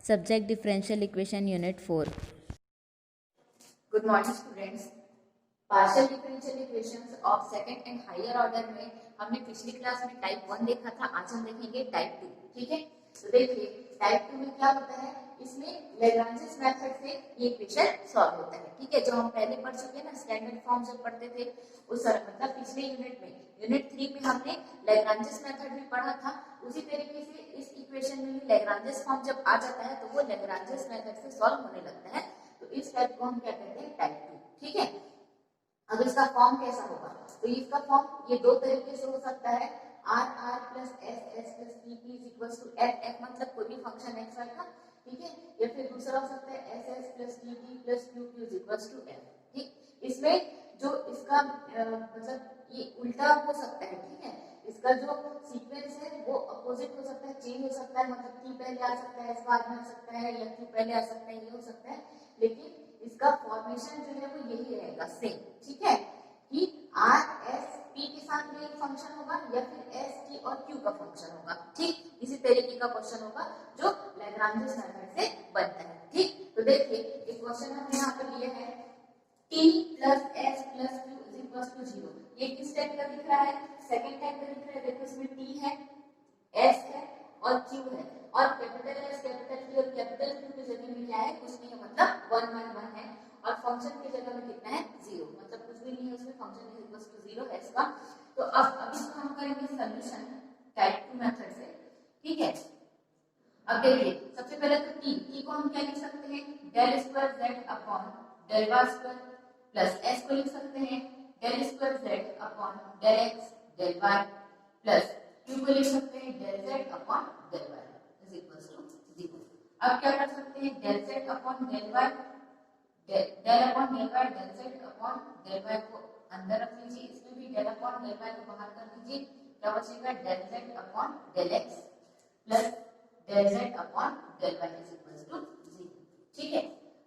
Subject differential equation unit 4. Good morning students. Partial differential equations of second and higher order में हमने पिछली class में type 1 देखा था। आज हम देखेंगे टाइप 2। ठीक है, तो देखिए टाइप 2 में क्या होता है, इसमें लैग्रांजेस मेथड से ये इक्वेशन सॉल्व होता है। ठीक है, जो हम पहले पढ़ चुके हैं ना, स्टैंडर्ड फॉर्म जब पढ़ते थे उस मतलब पिछले यूनिट में, यूनिट 3 में हमने लैग्रांजेस मेथड भी पढ़ा था। उसी तरीके से इस इक्वेशन में भी लैग्रांजेस फॉर्म जब आ जाता है तो वो लैग्रांजेस मेथड से सॉल्व होने लगता है। तो इस टाइप को हम क्या कहते हैं, टाइप 2। ठीक है, अब इसका फॉर्म कैसा होगा, तो इसका फॉर्म ये दो तरीके से हो सकता है, R R plus S S plus T T is equals to F F, मतलब कोई भी फंक्शन एक्स वाई का। ठीक है, या फिर दूसरा हो सकता है S S plus T T plus Q Q is equals to F. ठीक, इसमें जो इसका मतलब ये उल्टा हो सकता है। ठीक है, इसका जो सीक्वेंस है वो अपोजिट हो सकता है, चेंज हो सकता है, मतलब टी पहले आ सकता है, एस बाद में आ सकता है, या क्यू पहले आ सकता है, ये हो सकता है, लेकिन इसका फॉर्मेशन जो है वो यही रहेगा, सेम। ठीक है, कि आर एस पी के साथ में एक फंक्शन होगा या फिर एस टी और क्यू का फंक्शन होगा। ठीक, इसी तरीके का क्वेश्चन होगा जो लैग्रांजेस मेथड से बनता है। ठीक, तो देखिए एक क्वेश्चन हमने यहाँ पे लिया है, t plus S plus Q is equal to 0। ये किस टाइप का दिख रहा है, सेकंड टाइप का दिख रहा है। देखो इसमें t है, s है और q है, और कैपिटल एस कैपिटल q और कैपिटल q की जगह में क्या है, कुछ नहीं है, मतलब 1 1 1 है, और फंक्शन की जगह में कितना है, 0, मतलब कुछ भी नहीं है उसमें, फंक्शन इज इक्वल टू 0 है इसका। तो अब इसको हम करेंगे सॉल्यूशन टाइप 2 मेथड से। ठीक है, अब देखिए सबसे पहले तो t को हम क्या लिख सकते हैं, del square z upon del y square, plus s को लिख सकते हैं del square z upon del x del y, plus q को लिख सकते हैं del z upon del y is equals to 0। अब क्या कर सकते हैं, del z upon del y, del upon del y, del z upon del y को अंदर रख लीजिए, इसमें भी डेल अपॉन डेल y को बाहर कर दीजिए, क्या बचेगा del z upon del x plus del z upon del y is equals to 0। ठीक है,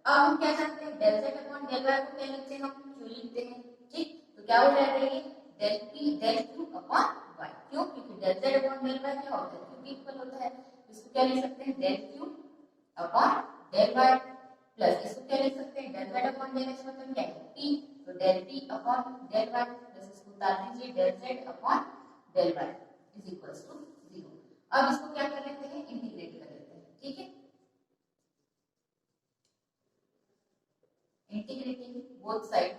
अब हम क्या जानते हैं, del z upon del y को क्या लिखते हैं, हम q लिखते हैं। ठीक, तो क्या हो जाएगा ये del p del q upon y, क्यों, क्योंकि del z upon del y क्या होता है, q के इक्वल होता है। इसको क्या लिख सकते हैं, del q upon del y, plus इसको क्या लिख सकते हैं, del z upon del x, मतलब क्या है p, तो del p upon del y, plus इसको उतार दीजिए del z upon del y is equals to 0। अब इसको क्या कर लेते हैं, इंटीग्रेट कर लेते हैं। ठीक है, इंटीग्रेटिंग बोथ साइड।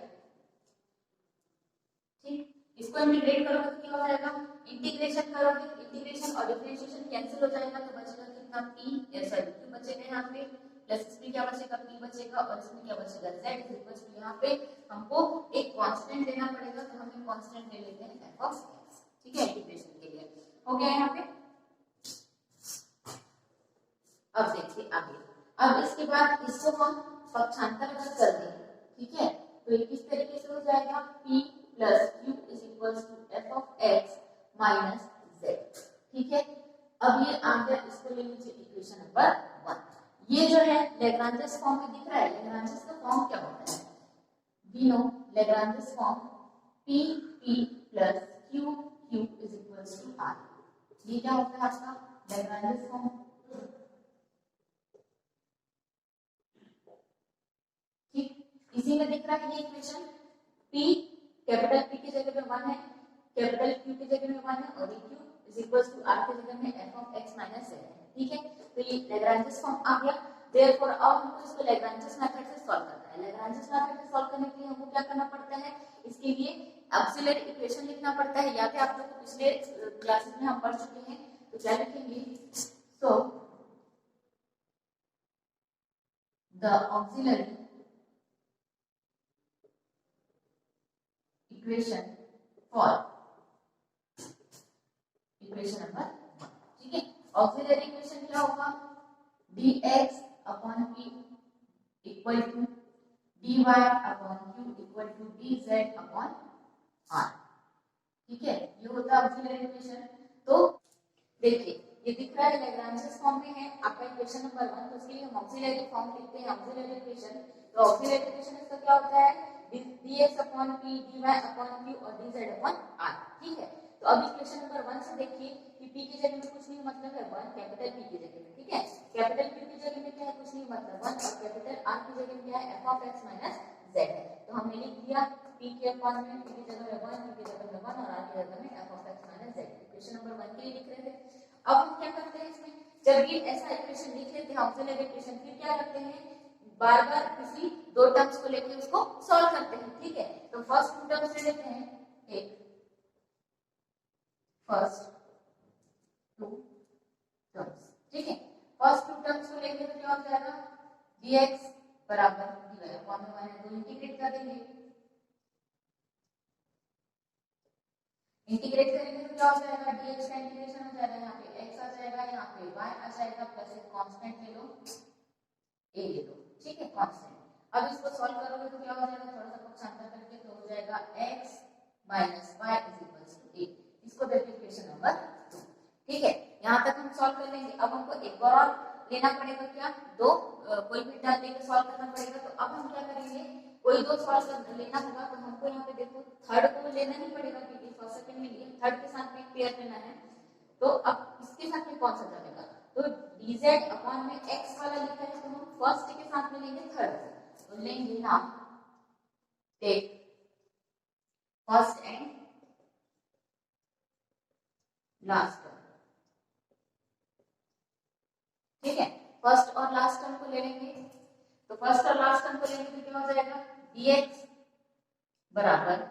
ठीक, इसको इंटीग्रेट करोगे तो क्या हो जाएगा, इंटीग्रेशन करोगे, इंटीग्रेशन और डिफरेंशिएशन कैंसिल हो जाएगा, तो बचेगा कितना p, सॉरी q बचेगा यहाँ पे, प्लस इसमें क्या बचेगा, p बचेगा, और इसमें क्या बचेगा, z इज इक्वल टू, यहाँ पे हमको एक कांस्टेंट लेना पड़ेगा, तो हम एक कांस्टेंट ले लेते हैं f ऑफ x। ठीक है, इंटीग्रेशन के लिए हो गया यहाँ पे। अब देखिए आगे, अब इसके बाद इसको हम पक्षांतर कर देंगे। ठीक है, तो ये किस तरीके से हो जाएगा, p plus q is equals to f of x minus z। ठीक है, अब ये आ गया, इसको ले लीजिए इक्वेशन नंबर 1। ये जो है लैग्रांजेस फॉर्म में दिख रहा है, लैग्रांजेस का फॉर्म क्या होता है, we know Lagrange's form p p plus q q is equals to r। ये क्या होता है आपका लैग्रांजेस फॉर्म। इसी में दिख रहा है ये इक्वेशन, p कैपिटल P की जगह में 1 है, कैपिटल Q की जगह में 1 है, और q is equals to r की जगह में f of x minus z है। ठीक है, तो ये लैग्रांजेस फॉर्म आ गया। देयरफॉर अब हमको इसको लैग्रांजेस मेथड से सॉल्व करना है। लैग्रांजेस मेथड से सॉल्व करने के लिए हमको क्या करना पड़ता है, इसके लिए ऑक्सिलरी इक्वेशन लिखना पड़ता है। या फिर आप लोग पिछले क्लासेस में हम पढ़ चुके हैं, तो क्या लिखेंगे, so the auxiliary equation for equation number 1। ठीक है, ऑक्सिलरी इक्वेशन क्या होगा, dx upon p equal to dy upon q equal to dz upon r। ठीक है, ये होता है ऑक्सिलरी इक्वेशन। तो देखिए ये दिख रहा है लैग्रांजेस फॉर्म में है आपका इक्वेशन नंबर 1, तो उसके लिए हम ऑक्सिलरी फॉर्म लिखते हैं, ऑक्सिलरी इक्वेशन। तो ऑक्सिलरी इक्वेशन इसका क्या होता है, dx upon p dy upon q और dz अपॉन r। ठीक है, तो अब इक्वेशन नंबर 1 से देखिए कि p की जगह में कुछ नहीं, मतलब है 1 कैपिटल P की जगह में। ठीक है, कैपिटल Q की जगह में क्या है, कुछ नहीं मतलब 1, और कैपिटल R की जगह क्या है, f of x minus z है। तो हमने लिख दिया p के अपॉन में p की जगह में 1, p की जगह में 1 और r की जगह में f of x minus z। Equation number 1 के लिए लिख रहे थे। अब हम क्या करते हैं, इसमें जब ये ऐसा इक्वेशन लिख लेते हैं ऑक्सिलरी इक्वेशन, फिर क्या करते हैं, बार बार किसी दो टर्म्स को लेके उसको सॉल्व करते हैं। ठीक है, तो फर्स्ट टू टर्म्स ले लेते हैं, एक फर्स्ट टू टर्म्स। ठीक है, फर्स्ट टू टर्म्स को लेंगे तो क्या हो जाएगा, dx बराबर dy अपॉन में 1 है, तो इंटीग्रेट कर देंगे। इंटीग्रेट करेंगे तो क्या हो जाएगा, dx का इंटीग्रेशन हो जाएगा, यहाँ पे x आ जाएगा, यहाँ पे y आ जाएगा, प्लस एक कांस्टेंट ले लो, a ले लो। ठीक है, कांस्टेंट। अब इसको सॉल्व करोगे तो क्या हो जाएगा, थोड़ा सा पक्षांतर करके तो हो जाएगा x minus y is equals to a। इसको देखिए इक्वेशन नंबर 2। ठीक है, यहाँ तक हम सॉल्व कर लेंगे। अब हमको एक बार और लेना पड़ेगा, क्या, दो कोई भी टर्म लेके सॉल्व करना पड़ेगा। तो अब हम क्या करेंगे, कोई दो सॉल्व कर लेना होगा, तो हमको यहाँ पे देखो थर्ड को लेना ही पड़ेगा, क्योंकि फर्स्ट सेकंड में लिए, थर्ड के साथ में एक पेयर लेना है। तो अब इसके साथ में कौन सा जाएगा, तो dz अपॉन में x वाला लिखा है, तो हम फर्स्ट के साथ में लेंगे थर्ड को। तो लेंगे ना, take first and last term. ठीक है, फर्स्ट और लास्ट टर्म को ले लेंगे। तो फर्स्ट और लास्ट टर्म को लेंगे तो क्या हो जाएगा, dx बराबर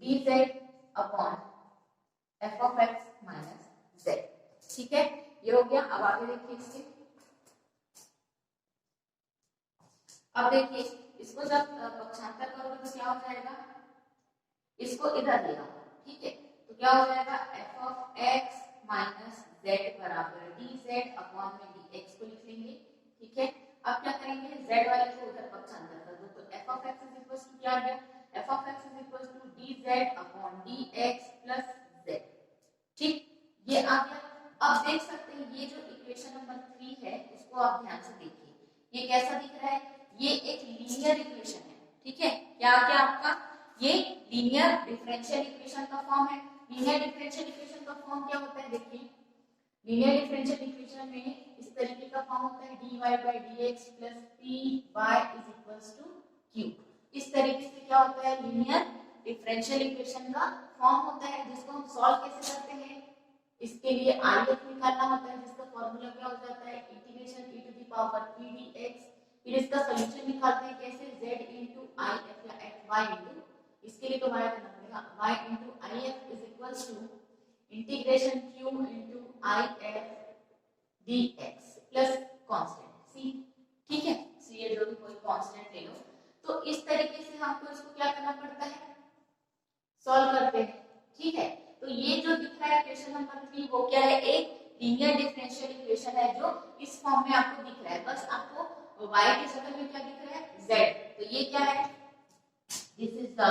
dz upon f of x minus z। ठीक है, ये हो गया। अब आगे देखिए इसके, अब देखिए इसको जब पक्षांतर करोगे तो क्या हो जाएगा, इसको इधर ले आओ। ठीक है, तो क्या हो जाएगा, f of x minus z बराबर dz अपॉन में dx को लिख लेंगे। ठीक है, अब क्या करेंगे, z वाले को उधर पक्षांतर कर दो, तो f of x is equals to क्या आ गया, f of x is equals to dz upon dx plus z। ठीक, ये आ गया। अब देख सकते हैं ये जो इक्वेशन नंबर 3 है, उसको आप ध्यान से देखिए, ये कैसा दिख रहा है, ये एक लीनियर इक्वेशन है। ठीक है, क्या आ गया आपका, ये लीनियर डिफरेंशियल इक्वेशन का फॉर्म है। लीनियर डिफरेंशियल इक्वेशन का फॉर्म क्या होता है, देखिए लीनियर डिफरेंशियल इक्वेशन में इस तरीके का फॉर्म होता है, dy by dx plus py is equals to q। इस तरीके से क्या होता है, लीनियर डिफरेंशियल इक्वेशन का फॉर्म होता है, जिसको हम सॉल्व कैसे करते हैं, इसके लिए if निकालना होता है, जिसका फॉर्मूला क्या हो जाता है, integration e to the power p dx। फिर इसका सॉल्यूशन निकालते हैं कैसे, z into if या y into, इसके लिए तो y करना पड़ेगा, y into if is equals to integration q into if dx plus constant c। ठीक है, c ये जो भी कोई कांस्टेंट ले लो। तो इस तरीके से हमको इसको क्या करना पड़ता है, सॉल्व करते हैं। ठीक है, तो ये जो दिख रहा है इक्वेशन नंबर 3, वो क्या है, एक लीनियर डिफरेंशियल इक्वेशन है, जो इस फॉर्म में आपको दिख रहा है। बस आपको y की जगह में क्या दिख रहा है, z। तो ये क्या है, this is the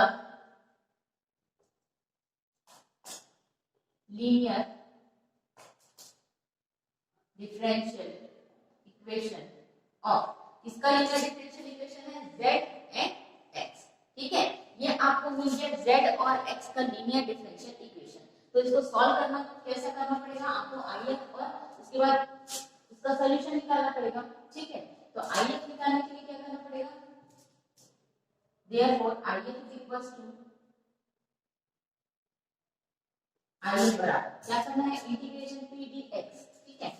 linear differential equation of, इसका लीनियर डिफरेंशियल इक्वेशन है z एंड x। ठीक है, ये आपको मिल गया z और x का लीनियर डिफरेंशियल इक्वेशन। तो इसको सॉल्व करना कैसे करना पड़ेगा, आपको if और उसके बाद इसका सॉल्यूशन निकालना पड़ेगा। ठीक है, तो if निकालने के लिए क्या करना पड़ेगा, therefore if is equals to if बराबर क्या करना है, इंटीग्रेशन p dx। ठीक है,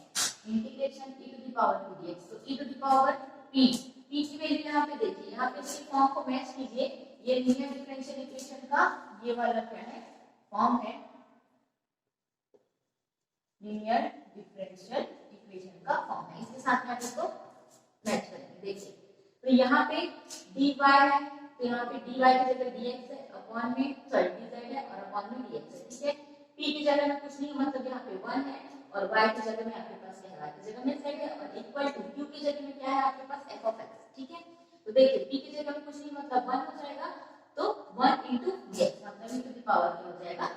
integration e to the power p dx। तो e to the power p, p की वैल्यू यहाँ पे देखिए, यहाँ पे इस फॉर्म को मैच कीजिए, ये लीनियर डिफरेंशियल इक्वेशन का ये वाला क्या है, फॉर्म है, लीनियर डिफरेंशियल इक्वेशन का फॉर्म है। इसके साथ में आप इसको मैच करेंगे। देखिए, तो यहाँ पे dy है, तो यहाँ पे dy की जगह dx है, अपॉन में सॉरी dz है और अपॉन में dx है। ठीक है, p की जगह में कुछ नहीं, मतलब यहाँ पे 1 है, और y की जगह में आपके पास क्या है, y की जगह में z है, और इक्वल टू q की जगह में क्या है आपके पास, f of x। ठीक है, तो देखिए p की जगह में कुछ नहीं, मतलब 1 हो जाएगा, तो 1 into dx, मतलब e टू द पावर क्या हो जाएगा,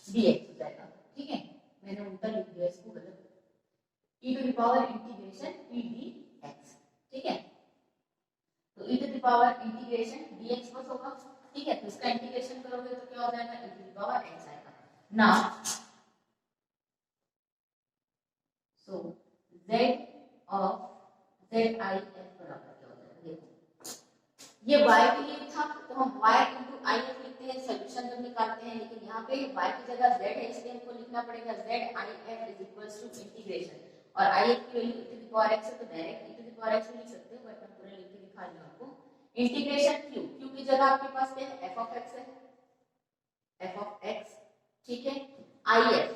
dx हो जाएगा। ठीक है, मैंने उल्टा लिख दिया इसको, गलत, e to the power integration p dx। ठीक है, तो e to the power integration dx बस होगा। ठीक है, तो इसका इंटीग्रेशन करोगे तो क्या हो जाएगा, e to the power x आएगा। Now so z of Z I F बराबर क्या हो जाएगा, देखो ये y के लिए था तो हम y इंटू आई एफ लिखते हैं सोल्यूशन जब निकालते हैं, लेकिन यहाँ पे y की जगह z है इसलिए हमको लिखना पड़ेगा Z I F is equals to integration, और आई एफ की value e to the power x है तो direct e to the power x भी लिख सकते हो, बट मैं पूरा लिख के दिखा रही हूँ आपको। इंटीग्रेशन q की जगह आपके पास क्या है, f ऑफ x है, f ऑफ x, ठीक है। आई एफ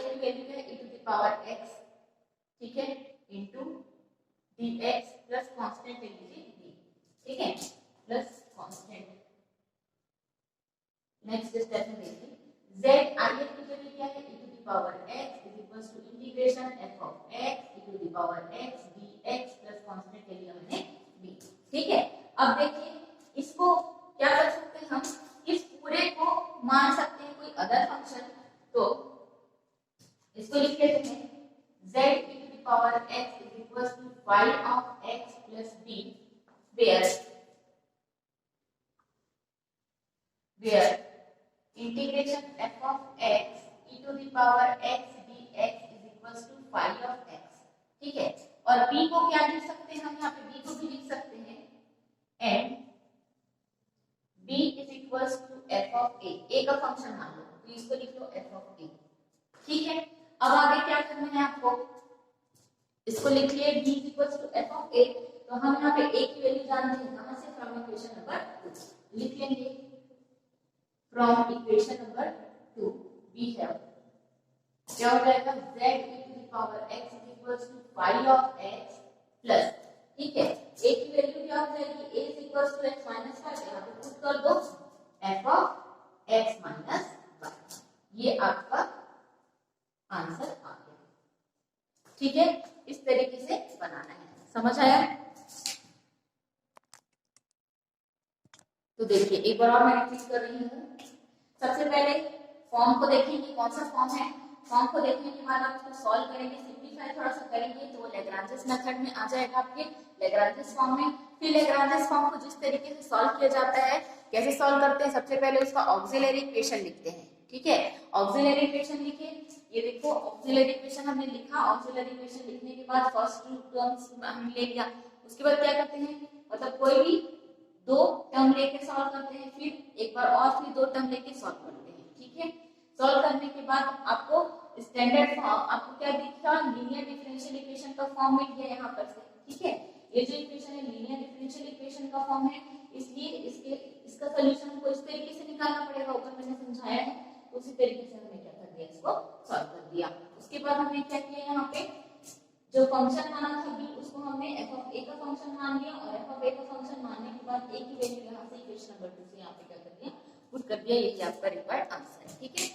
की वैल्यू क्या है, e to the power x, ठीक है, इनटू dx प्लस कांस्टेंट ले लीजिए d, ठीक है, प्लस कांस्टेंट। नेक्स्ट स्टेप में देखिए z आई एफ की वैल्यू क्या है, e to the power x is equals to integration f of x e to the power x dx plus constant ले लिया मैंने b, ठीक है। अब देखिए इसको क्या कर सकते हैं हम, इस पूरे को मान सकते हैं कोई अदर फंक्शन, तो इसको लिख लेते हैं z e to the power x is equals to y of x plus b where integration f of x e to the power x dx is equals to phi of x, ठीक है। और b को क्या लिख सकते हैं हम, यहाँ पे b को भी लिख सकते हैं and b is equals to f of a का फंक्शन मान लो तो इसको लिख लो f of a, ठीक है। अब आगे क्या करना है आपको, इसको लिख लिए b is equals to f of a, तो हम यहाँ पे a की वैल्यू जानते हैं कहां से, फ्रॉम इक्वेशन नंबर 2 लिख लेंगे, फ्रॉम इक्वेशन नंबर 2 b है क्या हो जाएगा z e to the power x is equals to phi of x plus, ठीक है, a की वैल्यू क्या हो जाएगी, a is equals to x minus y, यहाँ पे पुट कर दो f of x minus y, ये आपका आंसर आ गया, ठीक है। इस तरीके से बनाना है, समझ आया। तो देखिए एक बार और मैं रिपीट कर रही हूँ, सबसे पहले फॉर्म को देखेंगे कौन सा फॉर्म है, फॉर्म को देखने के बाद आप इसको सॉल्व करेंगे, सिंपलीफाई थोड़ा सा करेंगे तो वो लैग्रांजेस मेथड में आ जाएगा आपके लैग्रांजेस फॉर्म में। फिर लैग्रांजेस फॉर्म को जिस तरीके से सॉल्व किया जाता है, कैसे सॉल्व करते हैं, सबसे पहले उसका ऑक्सिलरी इक्वेशन लिखते हैं, ठीक है। ऑक्सिलरी इक्वेशन लिखे, ये देखो ऑक्सिलरी इक्वेशन हमने लिखा, ऑक्सिलरी इक्वेशन लिखने के बाद फर्स्ट टू टर्म्स हमने ले लिया, उसके बाद क्या करते हैं, मतलब कोई भी दो टर्म लेके सॉल्व करते हैं, फिर एक बार और फिर दो टर्म लेके सॉल्व करते हैं, ठीक है। सॉल्व करने के बाद आपको स्टैंडर्ड फॉर्म, आपको क्या दिखा, लीनियर डिफरेंशियल इक्वेशन का फॉर्म मिल गया यहाँ पर से, ठीक है। ये जो इक्वेशन है लीनियर डिफरेंशियल इक्वेशन का फॉर्म है, इसलिए इसका सॉल्यूशन हमको इस तरीके से निकालना पड़ेगा, ऊपर मैंने समझाया है, उसी तरीके से हमने क्या कर दिया, इसको सॉल्व कर दिया। उसके बाद हमने क्या किया, यहाँ पे जो फंक्शन माना था b, उसको हमने f ऑफ a का फंक्शन मान लिया, और f ऑफ a का फंक्शन मानने के बाद a की वैल्यू यहाँ से इक्वेशन नंबर 2 से यहाँ पे क्या कर दिया, पुट कर दिया, यही आपका रिक्वायर्ड आंसर है, ठीक है।